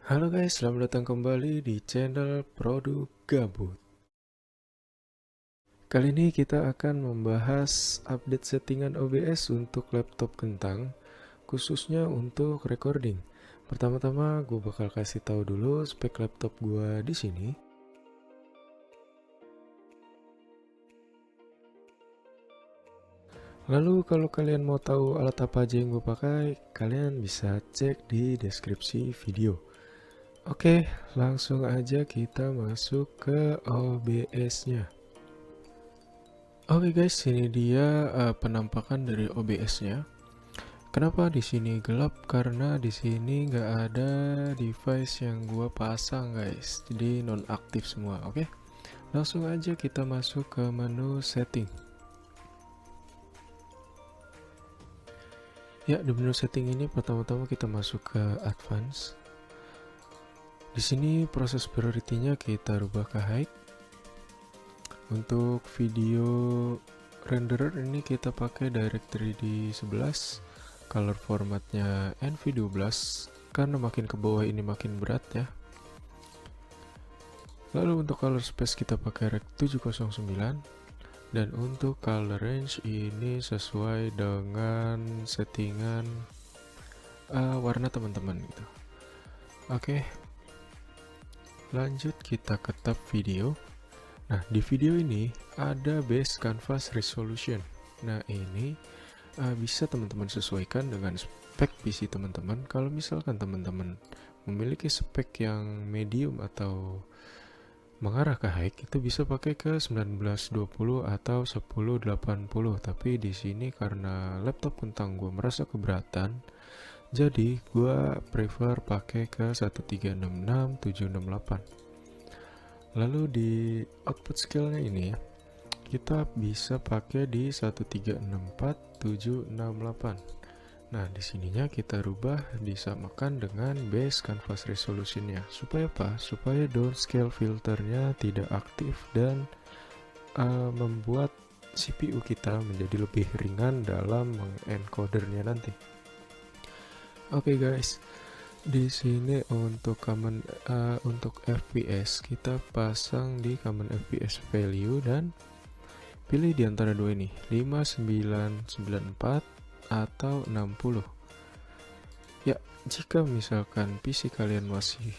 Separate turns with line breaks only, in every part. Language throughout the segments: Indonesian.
Halo guys, selamat datang kembali di channel Produk Gabut. Kali ini kita akan membahas update settingan OBS untuk laptop kentang, khususnya untuk recording. Pertama-tama gue bakal kasih tahu dulu spek laptop gue di sini. Lalu kalau kalian mau tahu alat apa aja yang gue pakai, kalian bisa cek di deskripsi video. Oke, langsung aja kita masuk ke OBS-nya. Oke guys, ini dia penampakan dari OBS-nya. Kenapa di sini gelap? Karena di sini nggak ada device yang gua pasang guys, jadi nonaktif semua. Oke, langsung aja kita masuk ke menu setting. Ya, di menu setting ini pertama-tama kita masuk ke advance. Di sini proses priority-nya kita rubah ke high. Untuk video renderer ini kita pakai Direct3D 11, color formatnya NV12, karena makin ke bawah ini makin berat ya. Lalu untuk color space kita pakai Rec 709, dan untuk color range ini sesuai dengan settingan warna teman-teman gitu. Oke, lanjut kita ke tab video. Nah, di video ini ada base canvas resolution. Nah, ini bisa teman-teman sesuaikan dengan spek PC teman-teman. Kalau misalkan teman-teman memiliki spek yang medium atau mengarah ke high, itu bisa pakai ke 1920 atau 1080. Tapi di sini karena laptop kentang gue merasa keberatan, jadi gue prefer pakai ke 1366 768. Lalu di output scale-nya ini kita bisa pakai di 1364768. Nah, di sininya kita rubah disamakan dengan base canvas resolution-nya. Supaya apa? Supaya downscale filternya tidak aktif dan membuat CPU kita menjadi lebih ringan dalam mengencodernya nanti. Oke guys, di sini untuk untuk FPS kita pasang di common FPS value dan pilih di antara dua ini, 5994 atau 60. Ya, jika misalkan PC kalian masih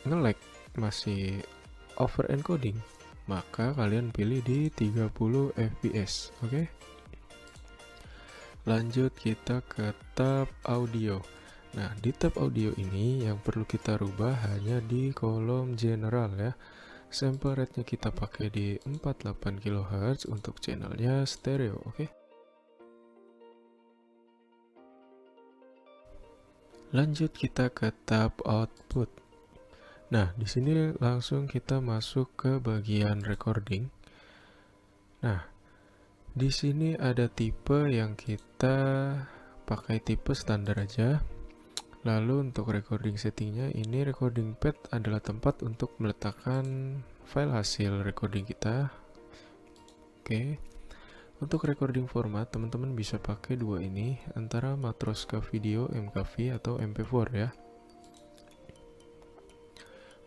nge-lag, masih over encoding, maka kalian pilih di 30 fps. Oke. Lanjut kita ke tab audio. Nah, di tab audio ini yang perlu kita rubah hanya di kolom general ya. Sample rate-nya kita pakai di 48 kHz untuk channelnya stereo, oke? Lanjut kita ke tab output. Nah, di sini langsung kita masuk ke bagian recording. Nah, di sini ada tipe yang kita pakai tipe standar aja. Lalu untuk recording settingnya, ini recording pad adalah tempat untuk meletakkan file hasil recording kita. Oke. Untuk recording format, teman-teman bisa pakai dua ini, antara Matroska Video MKV atau MP4 ya.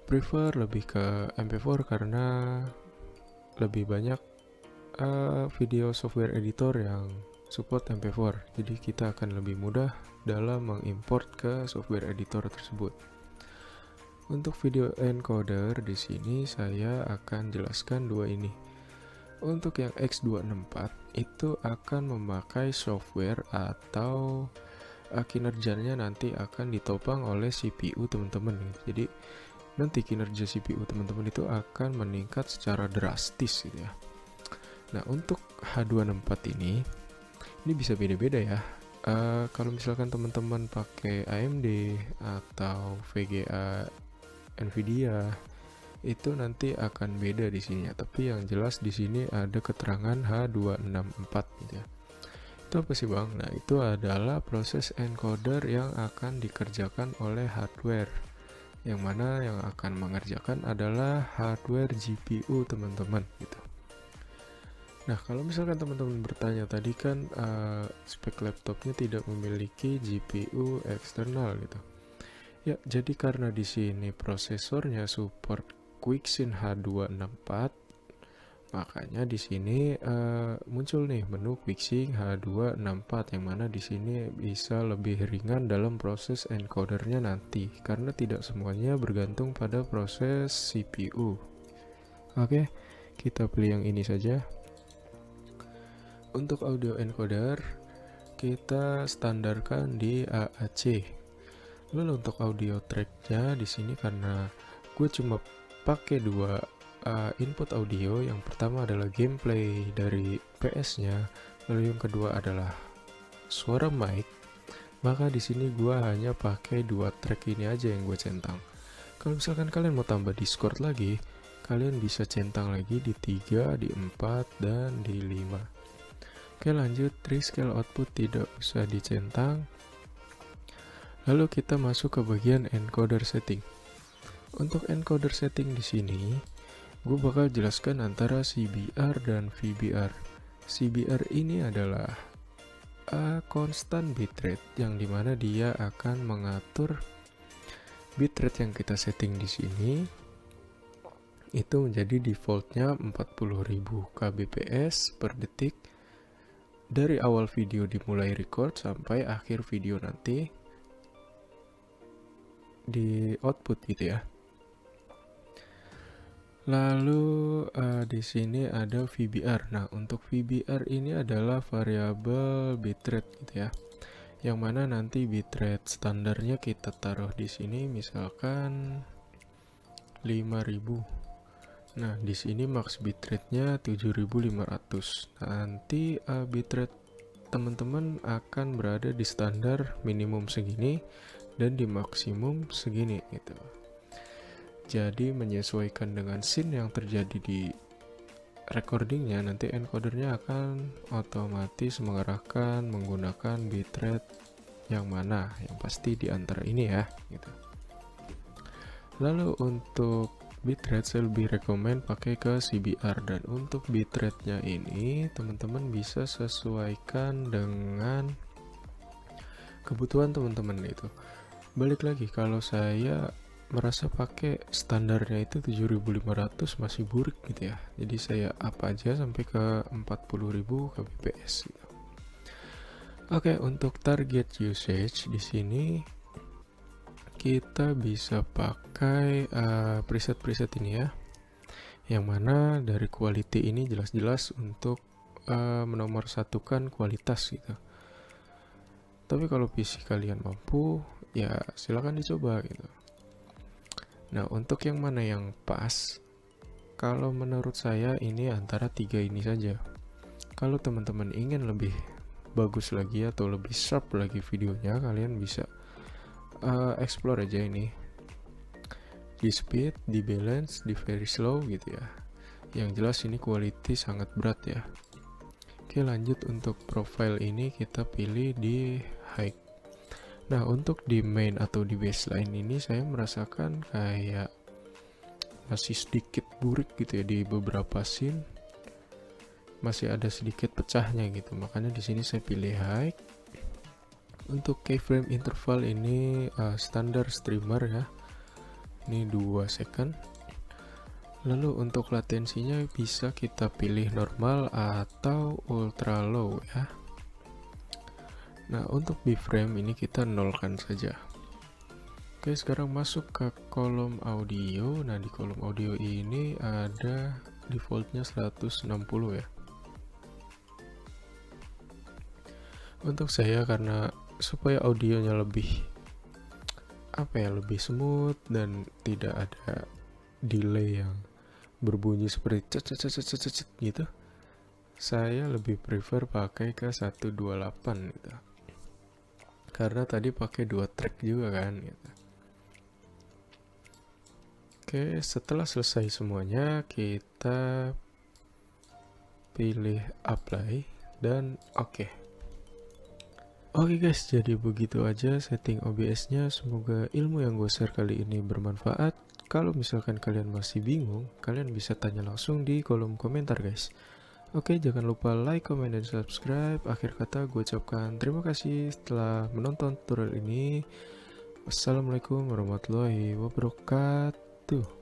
Prefer lebih ke MP4 karena lebih banyak video software editor yang support MP4, jadi kita akan lebih mudah dalam mengimport ke software editor tersebut. Untuk video encoder di sini saya akan jelaskan dua ini. Untuk yang X264 itu akan memakai software atau kinerjanya nanti akan ditopang oleh CPU teman-teman. Jadi nanti kinerja CPU teman-teman itu akan meningkat secara drastis gitu ya. Nah, untuk H264 ini bisa beda-beda ya. Kalau misalkan teman-teman pakai AMD atau VGA Nvidia, itu nanti akan beda di sini ya. Tapi yang jelas di sini ada keterangan H264 gitu ya. Itu apa sih bang? Nah, itu adalah proses encoder yang akan dikerjakan oleh hardware, yang mana yang akan mengerjakan adalah hardware GPU teman-teman gitu. Nah, kalau misalkan teman-teman bertanya tadi kan spek laptopnya tidak memiliki GPU eksternal gitu. Ya, jadi karena di sini prosesornya support Quicksync H264, makanya di sini muncul nih menu Quicksync H264 yang mana di sini bisa lebih ringan dalam proses encodernya nanti karena tidak semuanya bergantung pada proses CPU. Oke, kita pilih yang ini saja. Untuk audio encoder kita standarkan di AAC. Lalu untuk audio tracknya di sini karena gue cuma pakai dua input audio, yang pertama adalah gameplay dari PS-nya, lalu yang kedua adalah suara mic, maka di sini gue hanya pakai dua track ini aja yang gue centang. Kalau misalkan kalian mau tambah Discord lagi, kalian bisa centang lagi di 3, di 4, dan di 5. Oke, lanjut. Rescale output tidak usah dicentang. Lalu kita masuk ke bagian encoder setting. Untuk encoder setting di sini, gue bakal jelaskan antara CBR dan VBR. CBR ini adalah constant bitrate, yang dimana dia akan mengatur bitrate yang kita setting di sini itu menjadi defaultnya 40.000 kbps per detik dari awal video dimulai record sampai akhir video nanti di output gitu ya. Lalu di sini ada VBR. Nah, untuk VBR ini adalah variabel bitrate gitu ya. Yang mana nanti bitrate standarnya kita taruh di sini misalkan 5000. Nah, di sini max bitrate-nya 7500. Nanti bitrate teman-teman akan berada di standar minimum segini dan di maksimum segini gitu. Jadi menyesuaikan dengan scene yang terjadi di recordingnya, nanti encodernya akan otomatis mengarahkan menggunakan bitrate yang mana, yang pasti di antara ini ya gitu. Lalu untuk bitrate saya lebih rekomen pakai ke CBR, dan untuk bitrate-nya ini teman-teman bisa sesuaikan dengan kebutuhan teman-teman itu. Balik lagi, kalau saya merasa pakai standarnya itu 7500 masih burik gitu ya. Jadi saya up aja sampai ke 40.000 kbps gitu. Oke, untuk target usage di sini kita bisa pakai preset-preset ini ya. Yang mana dari quality ini jelas-jelas untuk menomorsatukan kualitas gitu. Tapi kalau PC kalian mampu, ya silakan dicoba gitu. Nah, untuk yang mana yang pas, kalau menurut saya ini antara 3 ini saja. Kalau teman-teman ingin lebih bagus lagi atau lebih sharp lagi videonya, kalian bisa explore aja ini. Di speed, di balance, di very slow gitu ya. Yang jelas ini quality sangat berat ya. Oke, lanjut untuk profile ini kita pilih di high. Nah, untuk di main atau di baseline ini saya merasakan kayak masih sedikit burik gitu ya, di beberapa scene masih ada sedikit pecahnya gitu. Makanya di sini saya pilih high. Untuk keyframe interval ini standar streamer ya. Ini 2 second. Lalu untuk latensinya bisa kita pilih normal atau ultra low ya. Nah, untuk B-frame ini kita nolkan saja. Oke, sekarang masuk ke kolom audio. Nah, di kolom audio ini ada defaultnya 160 ya. Untuk saya, karena supaya audionya lebih lebih smooth dan tidak ada delay yang berbunyi seperti cet gitu, saya lebih prefer pakai ke 128 gitu. Karena tadi pakai 2 track juga kan gitu. Oke, setelah selesai semuanya kita pilih apply dan oke. Oke guys, jadi begitu aja setting OBS-nya. Semoga ilmu yang gue share kali ini bermanfaat. Kalau misalkan kalian masih bingung, kalian bisa tanya langsung di kolom komentar guys. Oke, jangan lupa like, comment, dan subscribe. Akhir kata gue ucapkan terima kasih telah menonton tutorial ini. Wassalamualaikum warahmatullahi wabarakatuh.